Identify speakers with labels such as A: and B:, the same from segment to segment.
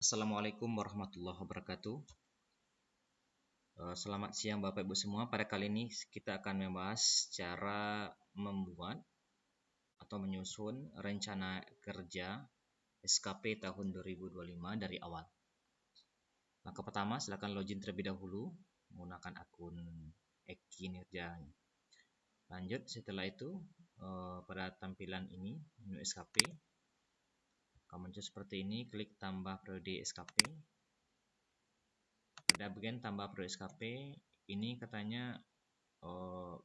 A: Assalamualaikum warahmatullahi wabarakatuh. Selamat siang Bapak Ibu semua. Pada kali ini kita akan membahas cara membuat atau menyusun rencana kerja SKP tahun 2025 dari awal. Langkah pertama, silakan login terlebih dahulu menggunakan akun Ekinerja. Lanjut setelah itu pada tampilan ini menu SKP akan muncul seperti ini. Klik tambah periode SKP. Pada bagian tambah periode SKP ini katanya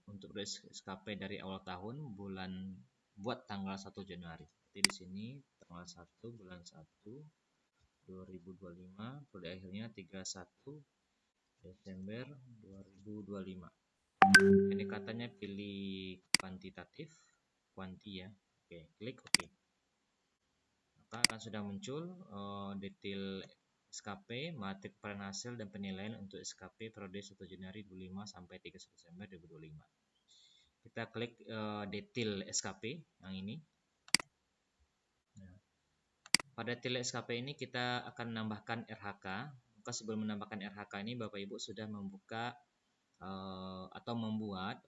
A: untuk SKP dari awal tahun buat tanggal 1 Januari. Jadi di sini tanggal 1 bulan 1 2025, periode akhirnya 31 Desember 2025. Ini katanya pilih kuantitatif, kuanti ya. Oke, klik OK. Maka akan sudah muncul detail SKP, matrik peran hasil dan penilaian untuk SKP periode 1 Januari 2025 sampai 31 Desember 2025. Kita klik detail SKP yang ini. Nah, pada detail SKP ini kita akan menambahkan RHK. Maka sebelum menambahkan RHK ini Bapak Ibu sudah membuka atau membuat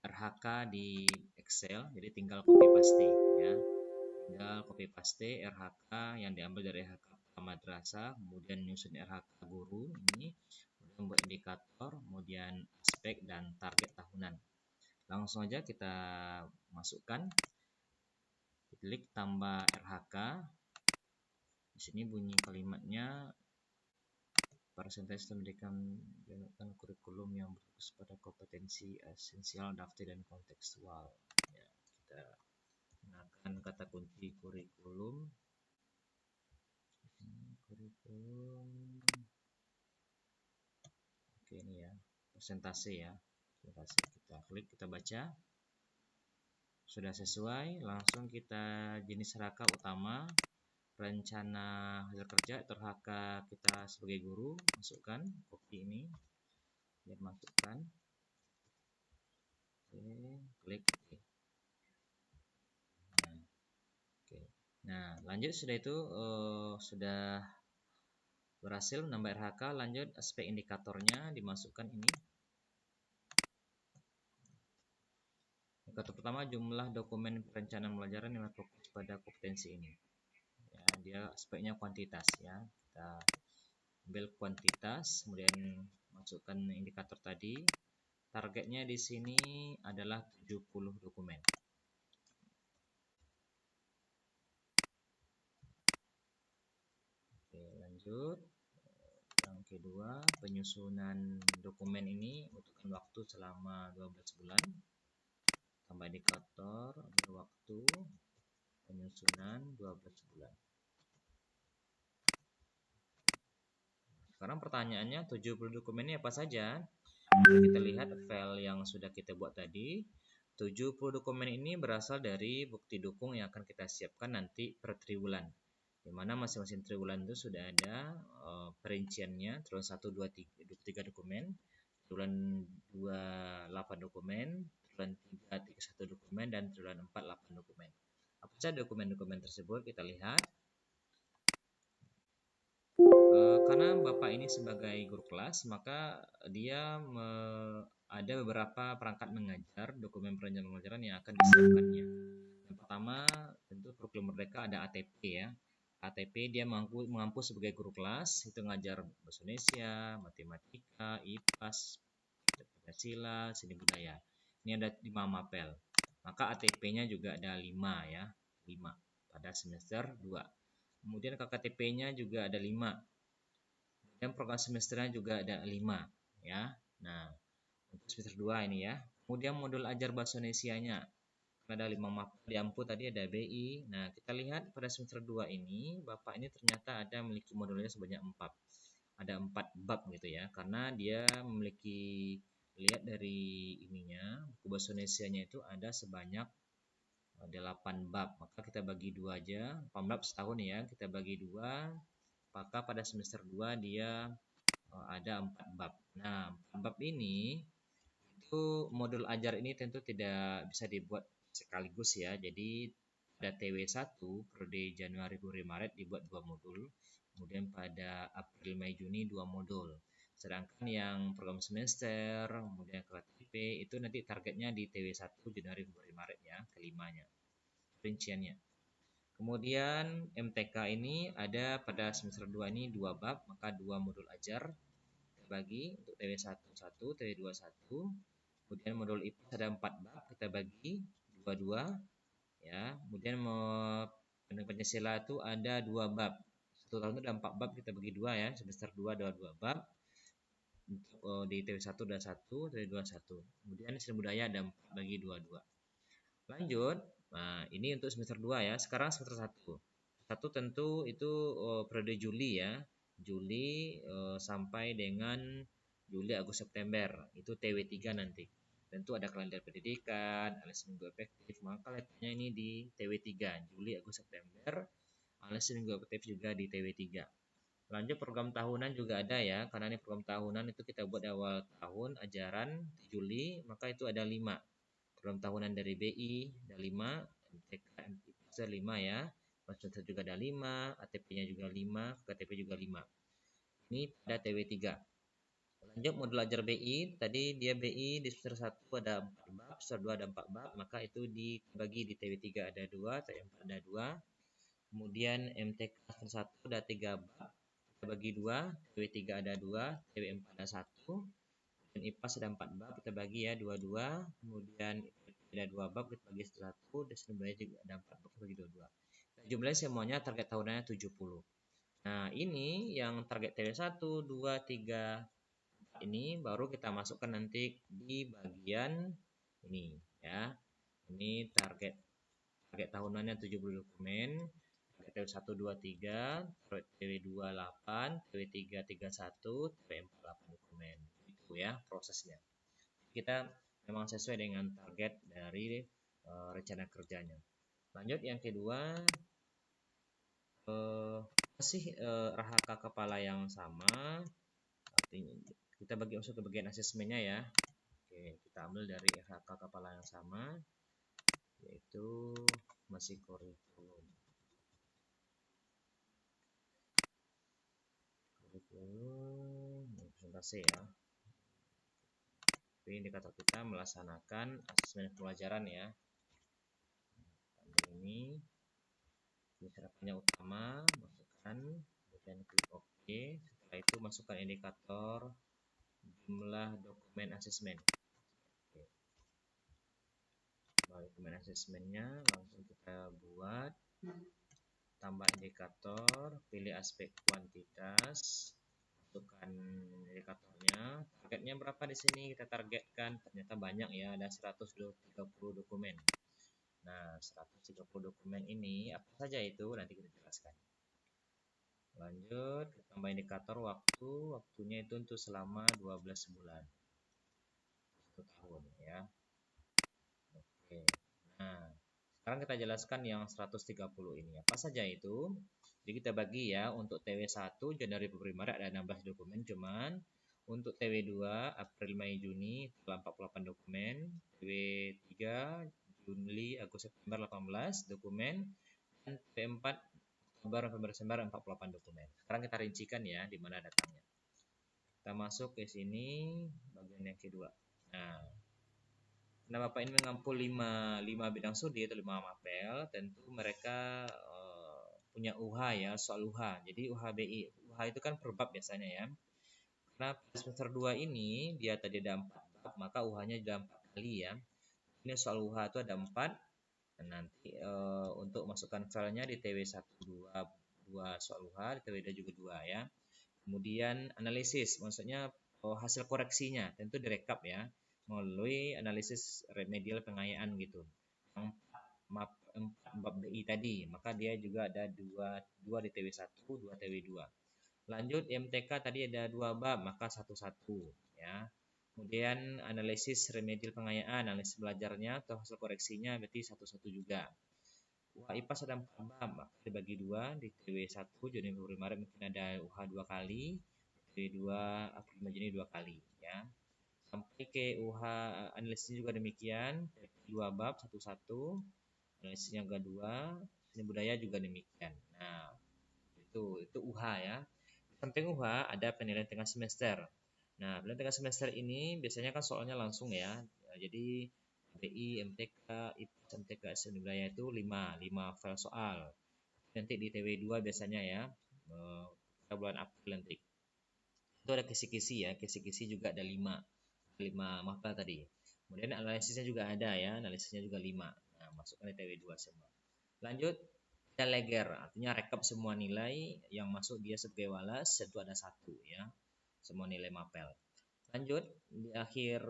A: RHK di Excel. Jadi tinggal copy paste ya. Tinggal copy paste RHK yang diambil dari RHK madrasah, kemudian nyusun RHK guru ini, kemudian membuat indikator, kemudian aspek dan target tahunan. Langsung aja kita masukkan, klik tambah RHK. Di sini bunyi kalimatnya persentase pendidikan kurikulum yang berfokus pada kompetensi esensial, daftar dan kontekstual. Ya, kita gunakan kata kunci kurikulum. Oke, ini ya persentase ya. Kita klik, kita baca. Sudah sesuai, langsung kita jenis RHK utama, rencana hasil kerja atau RHK kita sebagai guru, masukkan, copy ini, dan masukkan. Oke, klik OK. Nah, lanjut sudah itu sudah berhasil menambah RHK. Lanjut aspek indikatornya dimasukkan ini. Indikator pertama, jumlah dokumen perencanaan pembelajaran yang fokus pada kompetensi ini. Ya, dia aspeknya kuantitas ya. Kita ambil kuantitas, kemudian masukkan indikator tadi. Targetnya di sini adalah 70 dokumen. Oke, lanjut. Yang kedua, penyusunan dokumen ini membutuhkan waktu selama 12 bulan. Tambah indikator, waktu penyusunan 12 bulan. Sekarang pertanyaannya, 70 dokumen ini apa saja? Kita lihat file yang sudah kita buat tadi. 70 dokumen ini berasal dari bukti dukung yang akan kita siapkan nanti per triwulan, di mana masing-masing triwulan itu sudah ada perinciannya. Triwulan 1, 2, 3 dokumen, triwulan 2 8 dokumen, triwulan 3 31 dokumen, dan triwulan 4 8 dokumen. Apa saja dokumen-dokumen tersebut? Kita lihat. Karena Bapak ini sebagai guru kelas, maka dia ada beberapa perangkat mengajar, dokumen perencanaan pembelajaran yang akan disiapkannya. Yang pertama, tentu kurikulum merdeka ada ATP ya. ATP dia mampu sebagai guru kelas itu ngajar bahasa Indonesia, matematika, IPAS, Pancasila, seni budaya. Ini ada 5 mapel. Maka ATP-nya juga ada 5 ya, 5 pada semester 2. Kemudian KKTP-nya juga ada 5. Dan program semesternya juga ada 5 ya. Nah, untuk semester 2 ini ya. Kemudian modul ajar bahasa Indonesianya ada 5 mapel di Ampu tadi ada BI. Nah, kita lihat pada semester 2 ini Bapak ini ternyata ada memiliki modulnya sebanyak 4. Ada 4 bab gitu ya. Karena dia memiliki, lihat dari ininya, buku bahasa Indonesianya itu ada sebanyak 8 bab. Maka kita bagi 2 aja. 8 bab setahun ya. Kita bagi 2. Maka pada semester 2 dia ada 4 bab. Nah, 4 bab ini itu modul ajar ini tentu tidak bisa dibuat sekaligus ya. Jadi pada TW1 periode Januari Februari Maret dibuat 2 modul, kemudian pada April Mei Juni 2 modul. Sedangkan yang program semester, kemudian KTP itu nanti targetnya di TW1 Januari Februari Maret ya, kelimanya. Rinciannya. Kemudian MTK ini ada pada semester 2 ini 2 bab, maka 2 modul ajar bagi untuk TW1 1, TW2 1. Kemudian modul IPS ada 4 bab, kita bagi 2-2 ya. Kemudian Pancasila itu ada 2 bab. Satu tahun itu ada 4 bab, kita bagi 2 ya. Semester 2 ada 2 bab. Untuk di TW1 ada 1, TW2 1. Kemudian seni budaya ada 4 bagi 2-2. Lanjut. Nah, ini untuk semester 2 ya. Sekarang semester 1. Satu tentu itu periode Juli ya. Juli sampai dengan Juli Agustus September. Itu TW3 nanti. Tentu ada kalender pendidikan, alias minggu efektif. Maka letaknya ini di TW3, Juli Agustus September. Alias minggu efektif juga di TW3. Lanjut program tahunan juga ada ya. Karena ini program tahunan itu kita buat di awal tahun ajaran di Juli, maka itu ada 5. Program tahunan dari BI ada 5, MTK, MTIPS ada 5 ya. Semester juga ada 5, ATP-nya juga 5, KTP juga 5. Ini pada TW3. Lanjut modul ajar BI, tadi dia BI di semester 1 ada 4 bab, semester 2 ada 4 bab, maka itu dibagi di TW3 ada 2, TW4 ada 2. Kemudian MTK semester 1 ada 3 bab, kita bagi 2, TW3 ada 2, TW4 ada 1. Dan IPAS ada 4 bab, kita bagi ya 2-2. Kemudian ada 2 bab, kita bagi 1, dan sebenarnya juga ada 4 bab, kita bagi 2-2. Nah, jumlahnya semuanya target tahunannya 70. Nah, ini yang target TW1, 2, 3, 4 ini baru kita masukkan nanti di bagian ini ya. Ini target tahunannya 70 dokumen. Target TW1 23, TW2 8, TW3 31, TW4 8 dokumen. Itu ya prosesnya. Kita memang sesuai dengan target dari rencana kerjanya. Lanjut yang kedua, masih RHK kepala yang sama. Artinya kita bagi masuk ke bagian asesmennya ya. Oke, kita ambil dari RHK kepala yang sama, yaitu masih kurikulum. Presentasi ya. Ini indikator kita melaksanakan asesmen pelajaran ya. Ini serapannya utama, masukkan, kemudian klik OK. Setelah itu masukkan indikator jumlah dokumen asesmen. Oke. Dokumen asesmennya langsung kita buat. Tambah indikator, pilih aspek kuantitas, masukkan indikatornya. Targetnya berapa di sini kita targetkan? Ternyata banyak ya, ada 130 dokumen. Nah, 130 dokumen ini apa saja itu? Nanti kita jelaskan. Lanjut, kita tambah indikator waktu. Waktunya itu untuk selama 12 bulan. 1 tahun ya. Oke. Nah, sekarang kita jelaskan yang 130 ini. Apa saja itu? Jadi kita bagi ya, untuk TW1 Januari Februari Maret ada 16 dokumen, cuman untuk TW2 April Mei Juni 48 dokumen, TW3 Juli Agustus September 18 dokumen, dan TW4 Oktober November Desember 48 dokumen. Sekarang kita rincikan ya di mana datangnya. Kita masuk ke sini bagian yang kedua. Nah, Bapak ini mengampu 5 bidang studi atau 5 mapel, tentu mereka punya UH ya, soal UH. Jadi UHBI, UH itu kan per bab biasanya ya. Karena semester 2 ini dia tadi ada 4 bab, maka UH-nya sudah 4 kali ya. Ini soal UH itu ada 4. Dan nanti untuk masukkan filenya di TW1 2 soal UH, di TW2 juga 2 ya. Kemudian analisis, maksudnya hasil koreksinya tentu direkap ya melalui analisis remedial pengayaan gitu. Yang 4 bab BI tadi, maka dia juga ada 2 di TW1, 2 TW2. Lanjut MTK tadi ada 2 bab, maka 1 ya. Kemudian analisis remedial pengayaan, analisis belajarnya atau hasil koreksinya berarti 1 juga. UH IPAS ada 4 bab, maka dibagi 2 di TW1 Juni Februari Maret mungkin ada UH 2 kali, TW2 April Mei Juni 2 kali ya. Sampai ke UH analisis juga demikian, 2 bab 1. analisisnya kedua, seni budaya juga demikian. Nah, itu UH ya. Di samping UH ada penilaian tengah semester. Nah, penilaian tengah semester ini biasanya kan soalnya langsung ya. Jadi BI, MTK, IPS, MTK, seni budaya itu 5 file soal. Nanti di TW2 biasanya ya. Pada bulan April nanti. Itu ada kisi-kisi ya, kisi-kisi juga ada 5 mapel tadi. Kemudian analisisnya juga ada ya, analisisnya juga 5. Nah, masukkan di TW2 semua. Lanjut, ada leger, artinya rekap semua nilai yang masuk dia sebagai walas, itu ada 1 ya, semua nilai mapel. Lanjut, di akhir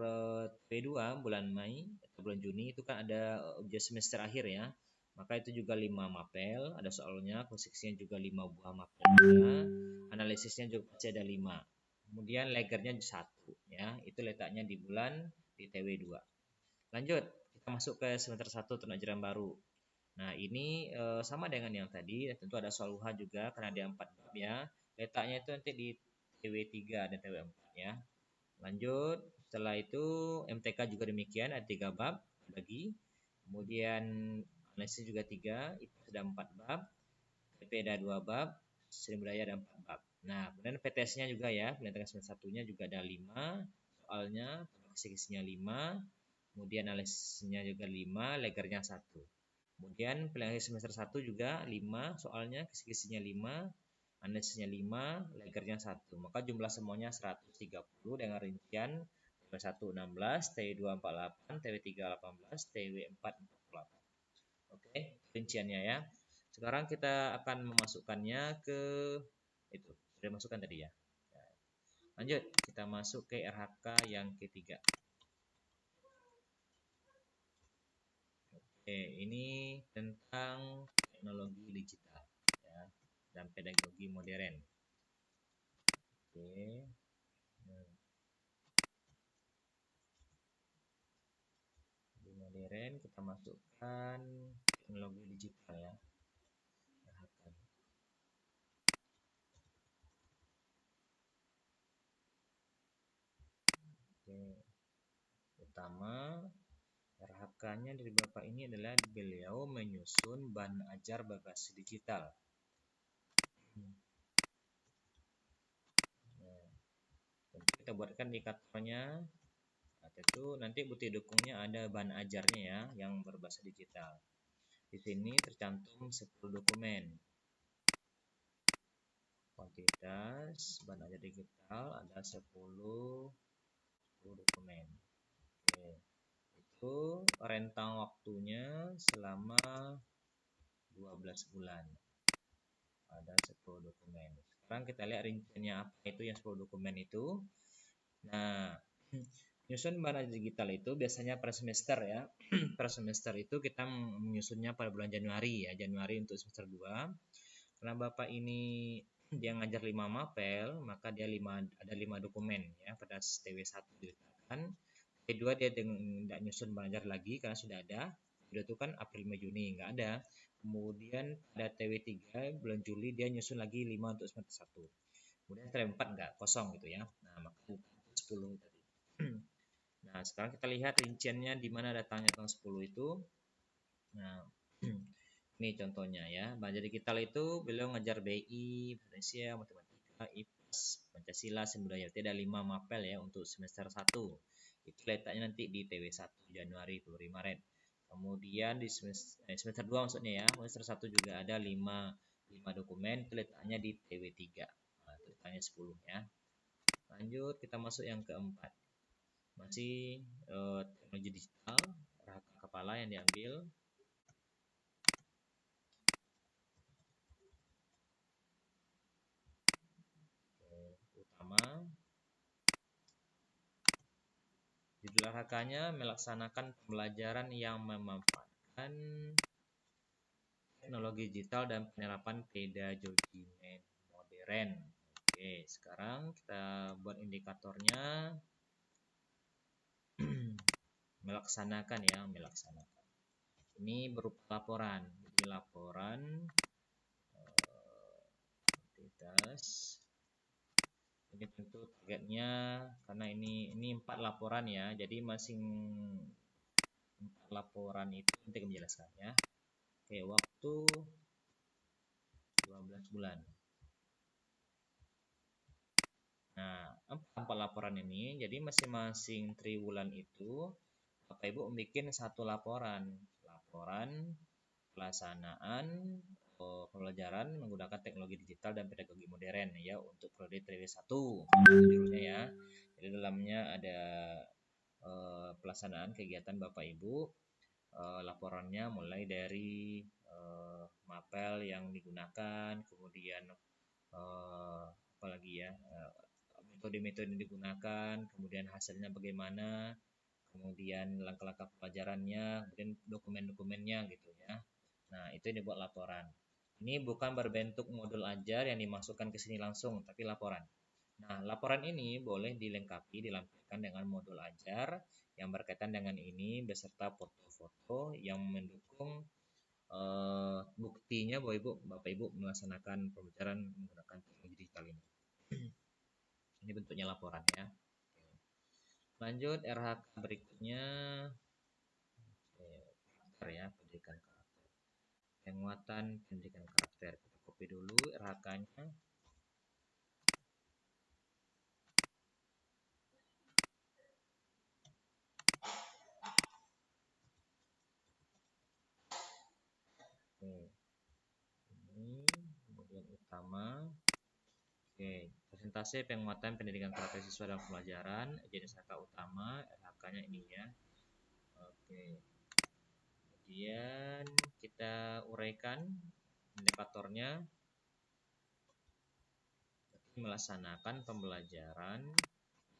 A: P2 bulan Mei atau bulan Juni itu kan ada ujian semester akhir ya, maka itu juga 5 mapel, ada soalnya, konstruksinya juga 5 buah mapel juga, analisisnya juga pasti ada 5. Kemudian legernya 1 ya, itu letaknya di bulan di TW2. Lanjut, kita masuk ke semester 1 ternak ajaran baru. Nah, ini sama dengan yang tadi, tentu ada soal UH juga karena ada 4 bab ya. Letaknya itu nanti di TW3 dan TW4 ya. Lanjut, setelah itu MTK juga demikian, ada 3 bab bagi. Kemudian analisis juga 3, itu sudah 4 bab. PP ada 2 bab, seni budaya ada 4 bab. Nah, kemudian PTS-nya juga ya, penilaian semester 1-nya juga ada 5 soalnya, kisi-kisinya 5, kemudian analisisnya juga 5, legernya 1. Kemudian penilaian semester 1 juga 5 soalnya, kisi-kisinya 5, analisisnya 5, legernya 1. Maka jumlah semuanya 130 dengan rincian TW1 16, TW2 48, TW3 18, TW4 48. Oke, rinciannya ya. Sekarang kita akan memasukkannya ke itu. Sudah masukkan tadi ya. Lanjut, kita masuk ke RHK yang ketiga. Oke, ini tentang teknologi digital ya dan pedagogi modern. Oke. Di modern kita masukkan teknologi digital ya. Oke. Utama RHK-nya dari Bapak ini adalah beliau menyusun bahan ajar berbasis digital. Nah, kita buatkan indikatornya. Nah, tentu nanti bukti dukungnya ada bahan ajarnya ya yang berbasis digital. Di sini tercantum 10 dokumen. Kuantitas bahan ajar digital ada 10 dokumen. Oke. Itu rentang waktunya selama 12 bulan. Ada 10 dokumen. Sekarang kita lihat rinciannya apa itu yang 10 dokumen itu. Nah, menyusun bahan ajar digital itu biasanya per semester ya. Per semester itu kita menyusunnya pada bulan Januari ya, Januari untuk semester 2. Karena Bapak ini dia ngajar 5 mapel, maka dia ada 5 dokumen ya pada TW1 diletakkan. Kedua dia tidak nyusun belajar lagi karena sudah ada. Sudah itu kan April, Mei, Juni nggak ada. Kemudian pada TW3 bulan Juli dia nyusun lagi 5 untuk semester 1. Kemudian TW4 nggak kosong gitu ya. Nah, maka 10 tadi. Nah, sekarang kita lihat rinciannya di mana datangnya tanggal 10 itu. Nah, ini contohnya ya. Belajar digital itu beliau ngajar BI, Indonesia, Matematika, IPS, Pancasila, Seni Budaya. Ada 5 mapel ya untuk semester 1. Itu letaknya nanti di TW1 Januari, Februari, Maret. Kemudian di semester 2 maksudnya ya. Semester 1 juga ada 5 dokumen, itu letaknya di TW3. Nah, itu letaknya 10 ya. Lanjut kita masuk yang keempat. Masih teknologi digital, rangka kepala yang diambil. Utama judul RHK-nya melaksanakan pembelajaran yang memanfaatkan teknologi digital dan penerapan pedagogi modern. Oke, sekarang kita buat indikatornya. Melaksanakan ya, melaksanakan. Ini berupa laporan. Jadi laporan aktivitas. Ini tentu targetnya karena ini 4 laporan ya. Jadi masing 4 laporan itu nanti menjelaskan ya. Oke, waktu 12 bulan. Nah, empat laporan ini, jadi masing-masing triwulan itu Bapak Ibu bikin satu laporan. Laporan pelaksanaan pembelajaran menggunakan teknologi digital dan pedagogi modern ya untuk periode triwulan 1 judulnya ya. Jadi dalamnya ada pelaksanaan kegiatan Bapak Ibu, laporannya mulai dari mapel yang digunakan, kemudian apalagi ya, metode-metode yang digunakan, kemudian hasilnya bagaimana, kemudian langkah-langkah pelajarannya, kemudian dokumen-dokumennya gitu ya. Nah, itu yang dibuat laporan. Ini bukan berbentuk modul ajar yang dimasukkan ke sini langsung, tapi laporan. Nah, laporan ini boleh dilengkapi, dilampirkan dengan modul ajar yang berkaitan dengan ini beserta foto-foto yang mendukung buktinya Bapak Ibu melaksanakan pembelajaran menggunakan teknologi digital ini. Ini bentuknya laporan ya. Lanjut RHK berikutnya, karakter ya, pendidikan karakter. Penguatan pendidikan karakter. Kita copy dulu RHK-nya. Oke. Ini kemudian utama. Oke, presentasi penguatan pendidikan karakter siswa dalam pembelajaran, jenis RHK utama, RHK-nya ini ya. Oke. Kemudian kita uraikan indikatornya. Melaksanakan pembelajaran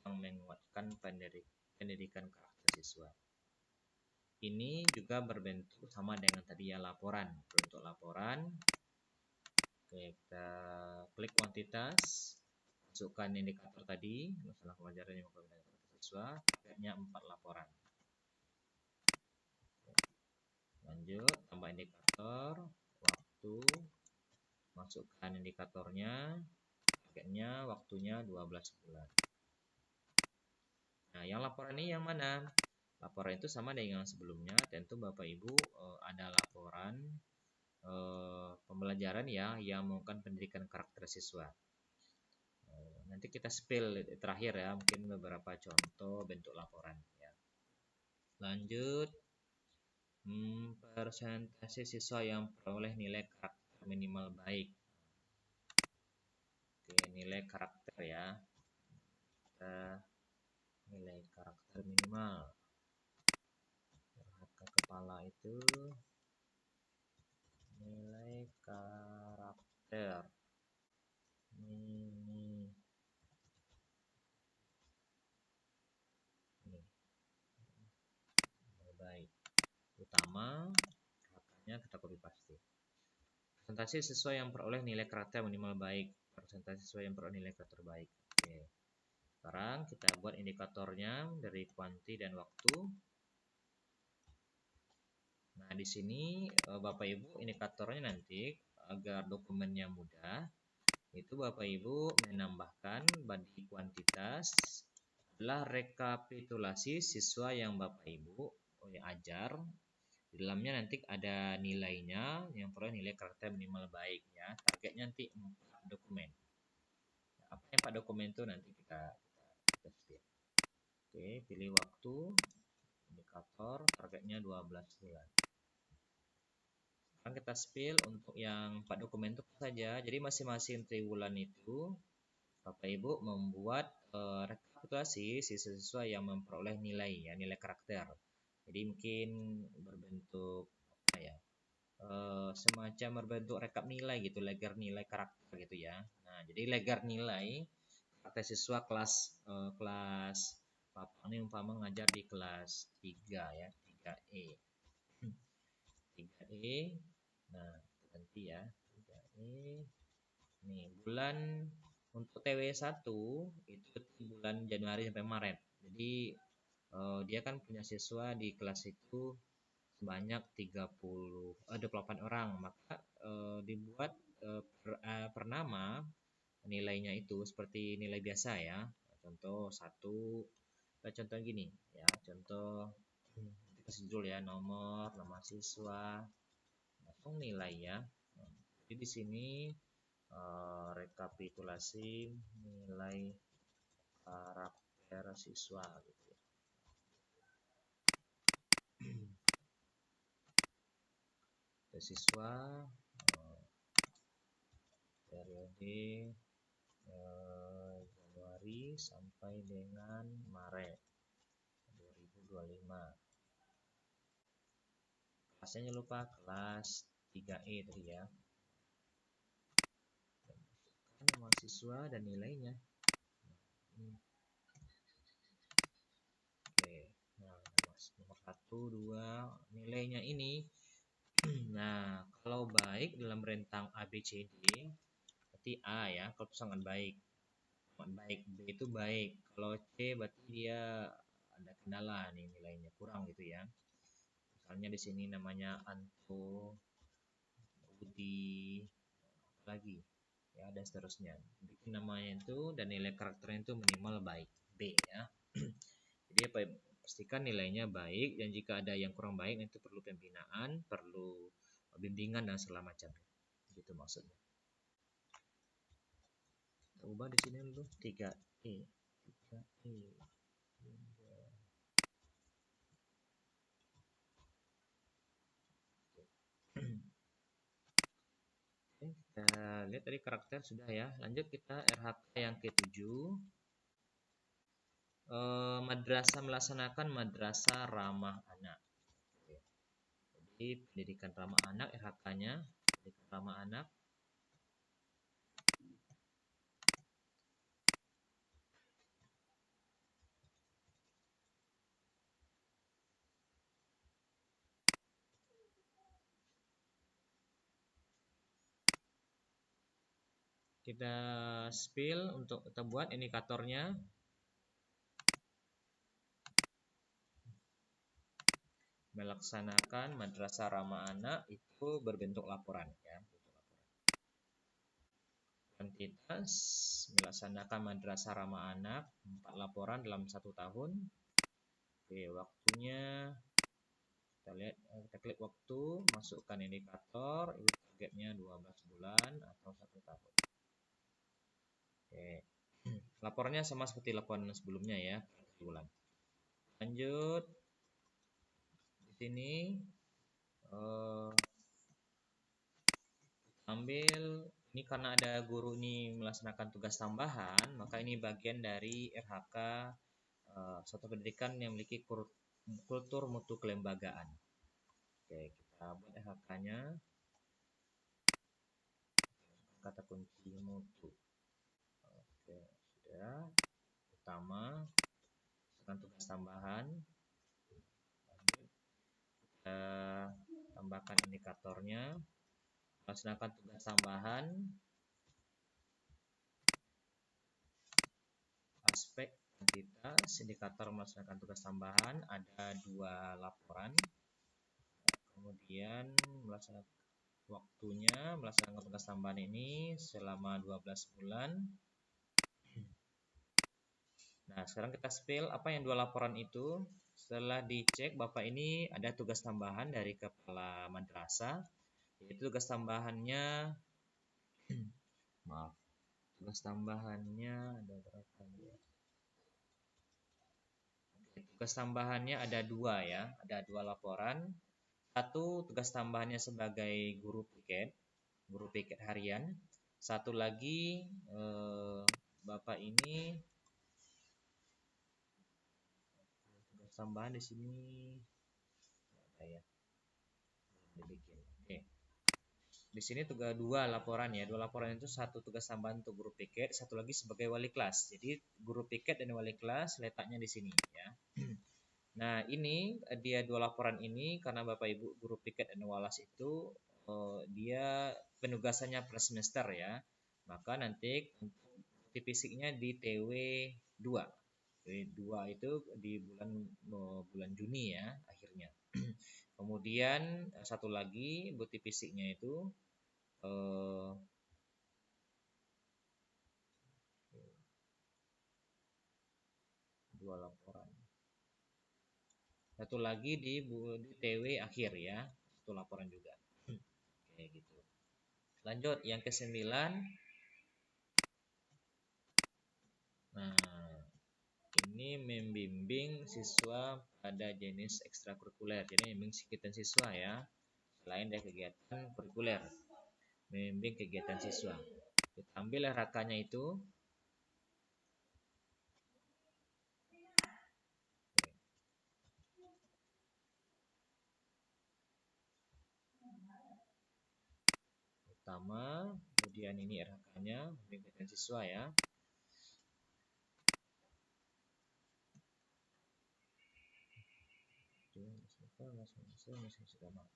A: yang menguatkan pendidikan karakter siswa. Ini juga berbentuk sama dengan tadi ya, laporan. Bentuk laporan. Oke, kita klik kuantitas, masukkan indikator tadi, masalah pelajaran yang menggunakan karakter siswa, targetnya 4 laporan. Lanjut, tambah indikator, waktu, masukkan indikatornya, targetnya waktunya 12 bulan. Nah, yang laporan ini yang mana? Laporan itu sama dengan yang sebelumnya, tentu Bapak Ibu ada laporan pembelajaran ya yang menggunakan pendidikan karakter siswa. Nanti kita spill terakhir ya, mungkin beberapa contoh bentuk laporan ya. Lanjut, persentase siswa yang peroleh nilai karakter minimal baik. Oke, nilai karakter ya. Kita nilai karakter minimal. Harga kepala itu nilai karakter ini baik. Utama angkanya kita copy paste. Presentasi siswa yang peroleh nilai karakter minimal baik. Presentasi siswa yang peroleh nilai karakter baik. Oke. Sekarang kita buat indikatornya dari kuanti dan waktu. Nah, di sini Bapak Ibu indikatornya nanti agar dokumennya mudah, itu Bapak Ibu menambahkan bagi kuantitas adalah rekapitulasi siswa yang Bapak Ibu ajar. Di dalamnya nanti ada nilainya yang peroleh nilai karakter minimal baik ya. Targetnya nanti 4 dokumen. Apa yang 4 dokumen itu nanti kita spill. Oke, pilih waktu, indikator, targetnya 12 bulan. Sekarang kita spill untuk yang 4 dokumen itu saja. Jadi masing-masing triwulan itu Bapak Ibu membuat rekapitulasi siswa-siswa yang memperoleh nilai ya, nilai karakter. Jadi mungkin berbentuk apa ya? Semacam berbentuk rekap nilai gitu, legar nilai karakter gitu ya. Nah, jadi legar nilai karakter siswa kelas Bapak ini umpama mengajar di kelas 3 ya, 3E. 3E. Nah, nanti ya, 3E. Nih, bulan untuk TW1 itu bulan Januari sampai Maret. Jadi dia kan punya siswa di kelas itu sebanyak 28 orang, maka dibuat per nama nilainya itu seperti nilai biasa ya. Contoh satu, contoh gini ya, contoh kasih judul ya, nomor, nama siswa, nilai ya. Jadi di sini rekapitulasi nilai karakter siswa gitu ya. Siswa periode Januari sampai dengan Maret 2025. Kelasnya jangan lupa kelas 3E tadi ya. Nama siswa dan nilainya. Oke, nah nomor 1, 2, nilainya ini. Nah, kalau baik dalam rentang A, B, C, D, berarti A ya, kalau itu sangat baik. Sangat baik, B itu baik. Kalau C berarti dia ada kendala nih, nilainya kurang gitu ya. Misalnya di sini namanya Anto, Budi, lagi ya, dan seterusnya. Bikin namanya itu dan nilai karakternya itu minimal baik, B ya. Jadi apa, pastikan nilainya baik, dan jika ada yang kurang baik itu perlu pembinaan, perlu bimbingan dan segala macam. Gitu maksudnya. Kita ubah di sini dulu 3E. 3E. Kita lihat tadi karakter sudah ya. Lanjut kita RHK yang ke-7. Madrasah melaksanakan madrasah ramah anak. Jadi pendidikan ramah anak, RHK-nya pendidikan ramah anak. Kita spill untuk kita buat indikatornya. Melaksanakan madrasah ramah anak itu berbentuk laporan ya. Kuantitas melaksanakan madrasah ramah anak 4 laporan dalam 1 tahun. Oke, waktunya kita lihat, kita klik waktu, masukkan indikator, itu targetnya 12 bulan atau 1 tahun. Oke. Laporannya sama seperti laporan sebelumnya ya, bulan. Lanjut. Di sini ambil ini karena ada guru ini melaksanakan tugas tambahan, maka ini bagian dari RHK suatu pendidikan yang memiliki kultur mutu kelembagaan. Oke, kita buat RHK-nya. Kata kunci mutu. Oke, sudah. Utama, dengan tugas tambahan. Lanjut. Kita tambahkan indikatornya. Melaksanakan tugas tambahan. Aspek kuantitas, indikator melaksanakan tugas tambahan ada 2 laporan. Kemudian melaksanakan waktunya melaksanakan tugas tambahan ini selama 12 bulan. Nah, sekarang kita spill apa yang 2 laporan itu. Setelah dicek, Bapak ini ada tugas tambahan dari kepala madrasah, yaitu tugas tambahannya maaf, tugas tambahannya ada berapa ya? Tugas tambahannya ada 2 ya, ada 2 laporan. Satu tugas tambahannya sebagai guru piket harian. Satu lagi Bapak ini tugas tambahan di sini ada ya, dibikin. Oke. Di sini tugas 2 laporan ya. 2 laporan itu satu tugas tambahan untuk guru piket, satu lagi sebagai wali kelas. Jadi guru piket dan wali kelas letaknya di sini ya. Nah, ini dia 2 laporan ini karena Bapak Ibu guru piket dan walas itu dia penugasannya per semester ya. Maka nanti untuk bukti fisiknya di TW 2. TW 2 itu di bulan Juni ya akhirnya. Kemudian satu lagi bukti fisiknya itu 2 laporan. Satu lagi di TW akhir ya, satu laporan juga. Oke, gitu. Lanjut yang ke-9. Nah, ini membimbing siswa pada jenis ekstrakurikuler. Jadi membimbing kegiatan siswa ya, selain dari kegiatan kurikuler. Membimbing kegiatan siswa. Kita ambil rakanya itu. Utama, kemudian ini RHK-nya, membimbing kegiatan siswa ya.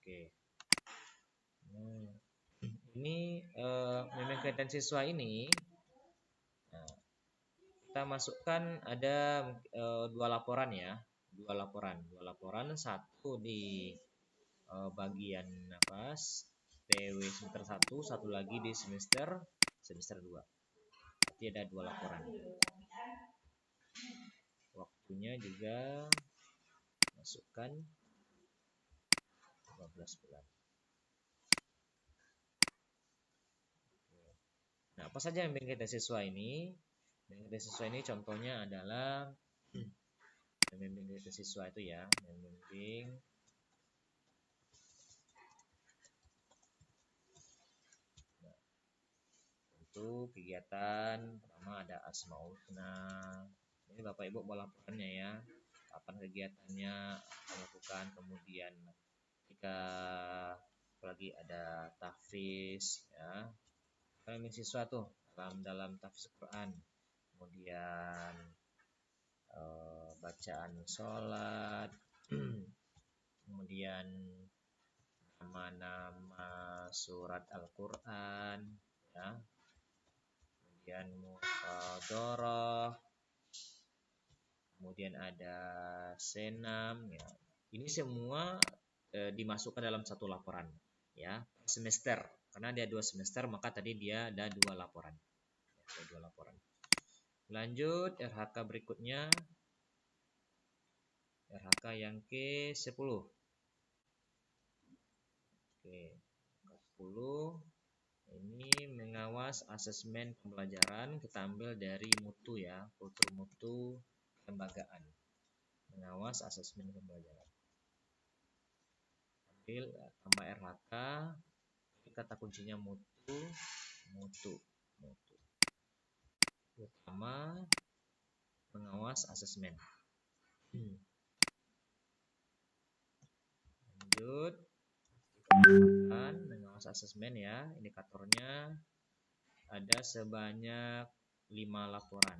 A: Oke. Nah, ini membimbing kegiatan siswa ini, nah, kita masukkan ada dua laporan ya, dua laporan, satu di bagian apa, TW semester 1, satu lagi di semester 2. Berarti ada dua laporan. Waktunya juga masukkan 12 bulan. Nah, apa saja yang membimbing kegiatan siswa ini? Membimbing siswa ini contohnya adalah membimbing kegiatan siswa itu ya, membimbing untuk kegiatan pertama ada Asmaul Husna. Ini Bapak Ibu mau laporannya ya, kapan kegiatannya lakukan, kemudian jika lagi ada tahfiz ya, kami siswa tuh dalam tahfiz Quran, kemudian bacaan sholat, kemudian nama-nama surat Al-Quran ya, kemudian muhadharah, kemudian ada senam ya. Ini semua dimasukkan dalam satu laporan ya, semester. Karena dia 2 semester, maka tadi dia ada 2 laporan. Ada 2 laporan. Lanjut RHK berikutnya. RHK yang ke-10. Oke, ke-10 ini mengawas asesmen pembelajaran. Kita ambil dari mutu ya, kultur mutu kelembagaan. Mengawas asesmen pembelajaran. Ambil tambah RHK, kata kuncinya mutu. Utama mengawas asesmen. Lanjut, mengawas asesmen ya, indikatornya ada sebanyak 5 laporan.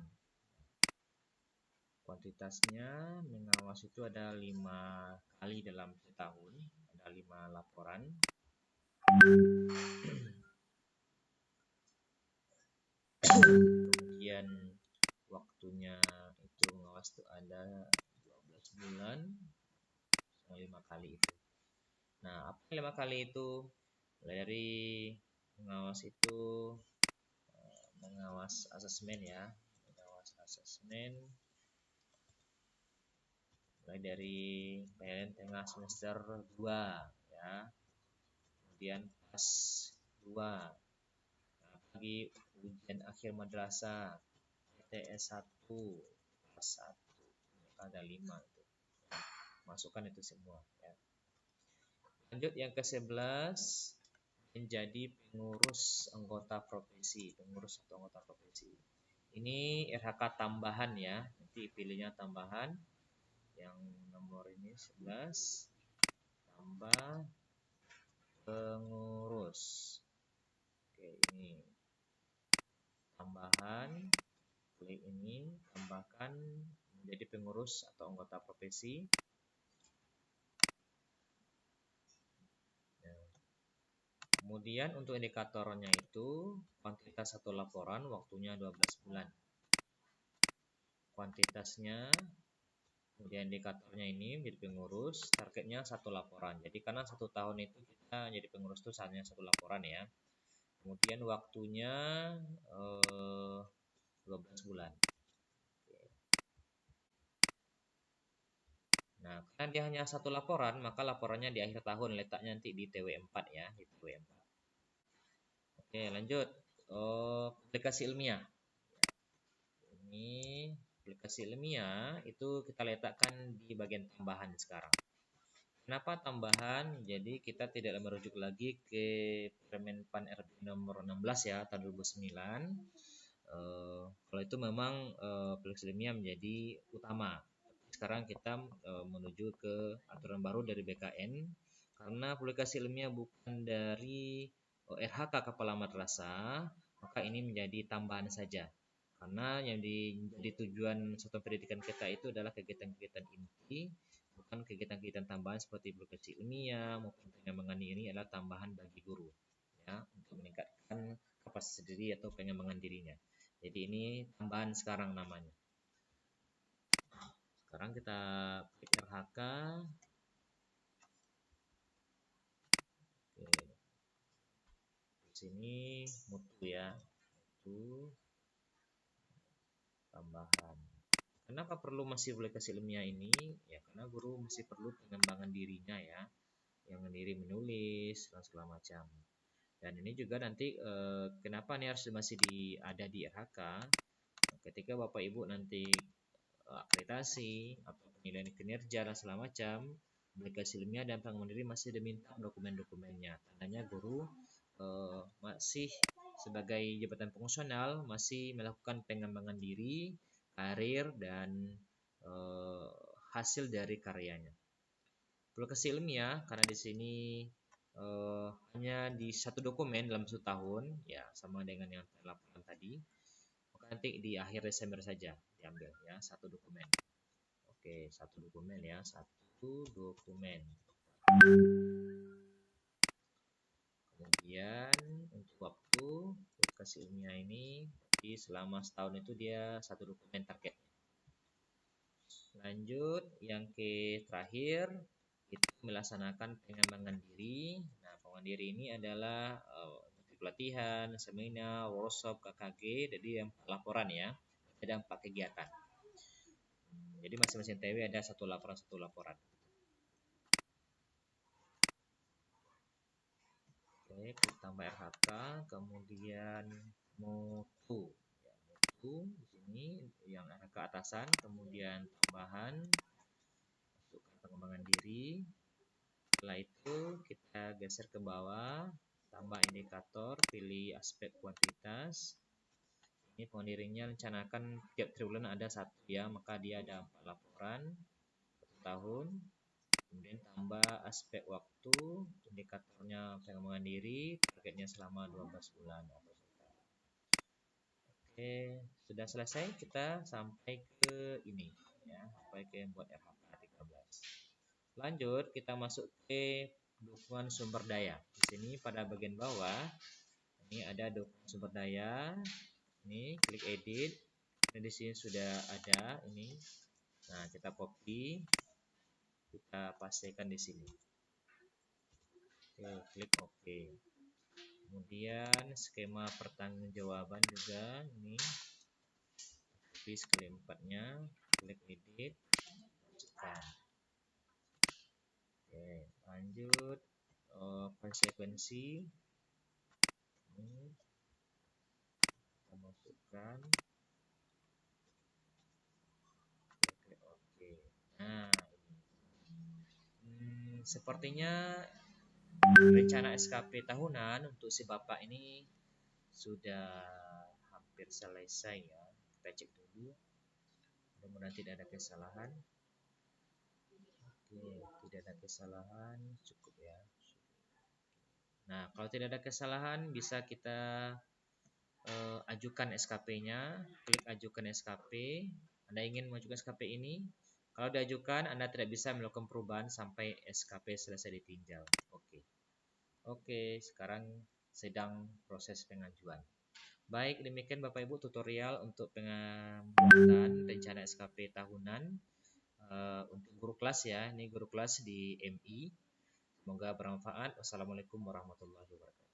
A: Kuantitasnya mengawas itu ada 5 kali dalam setahun, ada 5 laporan. Kemudian waktunya itu mengawas itu ada 12 bulan, 5 kali itu. Nah, apa 5 kali itu? Dari mengawas itu mengawas asesmen ya, mengawas asesmen mulai dari penilaian tengah semester 2 ya, kemudian pas 2, nah, lagi ujian akhir madrasah PTS 1 pas 1, ada 5 itu. Masukkan itu semua ya. Lanjut yang ke-11, menjadi pengurus anggota profesi, pengurus atau anggota profesi. Ini RHK tambahan ya, nanti pilihnya tambahan. Yang nomor ini 11, tambah pengurus. Oke, ini tambahan, klik ini, tambahkan menjadi pengurus atau anggota profesi. Kemudian untuk indikatornya itu kuantitas satu laporan, waktunya 12 bulan. Kuantitasnya, kemudian indikatornya ini menjadi pengurus, targetnya satu laporan. Jadi karena 1 tahun itu kita jadi pengurus itu hanya 1 laporan ya. Kemudian waktunya 12 bulan. Nah, karena dia hanya 1 laporan, maka laporannya di akhir tahun, letaknya nanti di TW4 ya, di TW4. Oke, lanjut. Publikasi ilmiah. Ini publikasi ilmiah itu kita letakkan di bagian tambahan sekarang. Kenapa tambahan? Jadi kita tidak merujuk lagi ke Permen Pan RB nomor 16 ya tahun 2009. Kalau itu memang publikasi ilmiah menjadi utama. Sekarang kita menuju ke aturan baru dari BKN karena publikasi ilmiah bukan dari RHK Kepala Madrasah, maka ini menjadi tambahan saja. Karena yang menjadi tujuan satuan pendidikan kita itu adalah kegiatan-kegiatan inti, bukan kegiatan-kegiatan tambahan seperti publikasi ilmiah maupun pengembangan ini adalah tambahan bagi guru, ya, untuk meningkatkan kapasitas diri atau pengembangan dirinya. Jadi ini tambahan sekarang namanya. Sekarang kita klik RHK. Oke, di sini mutu ya, mutu tambahan. Kenapa perlu masih publikasi ilmiah ini? Ya karena guru masih perlu pengembangan dirinya ya, yang diri menulis dan segala macam. Dan ini juga nanti kenapa nih harus masih ada di RHK? Ketika Bapak Ibu nanti akreditasi atau penilaian kinerja dan segala macam, publikasi ilmiah dan pengembangan diri masih diminta dokumen-dokumennya. Tandanya guru masih sebagai jabatan fungsional masih melakukan pengembangan diri, karir dan eh, hasil dari karyanya. Publikasi ilmiah karena di sini hanya di satu dokumen dalam satu tahun, ya sama dengan yang laporan tadi. Maka nanti di akhir Desember saja diambil ya satu dokumen. Oke, satu dokumen ya, satu dokumen. Kemudian untuk waktu publikasi ilmiah ini, jadi selama setahun itu dia satu dokumen targetnya. Lanjut, yang ke terakhir itu melaksanakan pengembangan diri. Nah, pengembangan diri ini adalah pelatihan, seminar, workshop, KKG, jadi yang laporan ya. Ada 4 kegiatan. Jadi masing-masing TW ada satu laporan. Oke, klik tambah RHK, kemudian mutu. Ya, mutu di sini yang RHK atasan, kemudian tambahan, masukkan pengembangan diri. Setelah itu kita geser ke bawah, tambah indikator, pilih aspek kuantitas. Ini pendirinya rencanakan tiap triwulan ada satu ya, maka dia ada 4 laporan per tahun. Kemudian tambah aspek waktu, indikatornya pengembangan diri, targetnya selama 12 bulan. Oke, sudah selesai kita sampai ke ini ya, sampai ke buat RHK 13. Lanjut kita masuk ke dukungan sumber daya. Di sini pada bagian bawah ini ada dukungan sumber daya. Ini klik edit. Ini di sini sudah ada ini. Nah, kita copy, kita pastikan di sini. Oke, klik OK. Kemudian skema pertanggungjawaban juga ini. Copy sekali empatnya, klik edit, masukkan. Oke, lanjut konsekuensi. Ini kita masukkan. Klik OK. Nah, sepertinya rencana SKP tahunan untuk si Bapak ini sudah hampir selesai ya. Kita cek dulu. Mudah-mudahan tidak ada kesalahan. Oke, tidak ada kesalahan, cukup ya. Nah, kalau tidak ada kesalahan bisa kita ajukan SKP-nya, klik ajukan SKP. Anda ingin mengajukan SKP ini? Kalau diajukan, Anda tidak bisa melakukan perubahan sampai SKP selesai ditinjau. Oke, sekarang sedang proses pengajuan. Baik, demikian Bapak Ibu tutorial untuk pembuatan rencana SKP tahunan untuk guru kelas ya. Ini guru kelas di MI. Semoga bermanfaat. Wassalamualaikum warahmatullahi wabarakatuh.